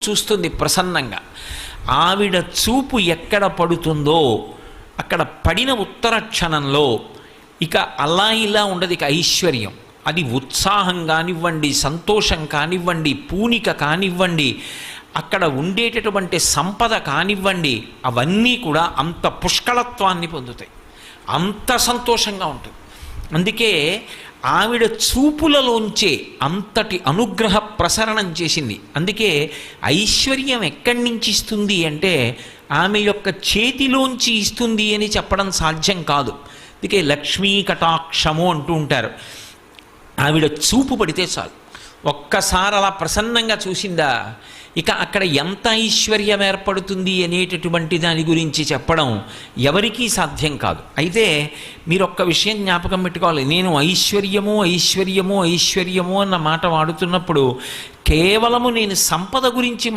చూస్తుంది ప్రసన్నంగా. ఆవిడ చూపు ఎక్కడ పడుతుందో అక్కడ పడిన ఉత్తర క్షణంలో ఇక అలా ఇలా ఉండదు, ఇక ఐశ్వర్యం. అది ఉత్సాహం కానివ్వండి, సంతోషం కానివ్వండి, పూనిక కానివ్వండి, అక్కడ ఉండేటటువంటి సంపద కానివ్వండి, అవన్నీ కూడా అంత పుష్కళత్వాన్ని పొందుతాయి, అంత సంతోషంగా ఉంటుంది. అందుకే ఆవిడ చూపులలోంచే అంతటి అనుగ్రహ ప్రసరణం చేసింది. అందుకే ఐశ్వర్యం ఎక్కడి నుంచి ఇస్తుంది అంటే ఆమె యొక్క చేతిలోంచి ఇస్తుంది అని చెప్పడం సాధ్యం కాదు. అందుకే లక్ష్మీ కటాక్షము అంటూ ఉంటారు. ఆవిడ చూపు పడితే చాలు, ఒక్కసారి అలా ప్రసన్నంగా చూసిందా, ఇక అక్కడ ఎంత ఐశ్వర్యం ఏర్పడుతుంది అనేటటువంటి దాని గురించి చెప్పడం ఎవరికీ సాధ్యం కాదు. అయితే మీరు ఒక్క విషయం జ్ఞాపకం పెట్టుకోవాలి, నేను ఐశ్వర్యము ఐశ్వర్యము ఐశ్వర్యము అన్న మాట వాడుతున్నప్పుడు కేవలము నేను సంపద గురించి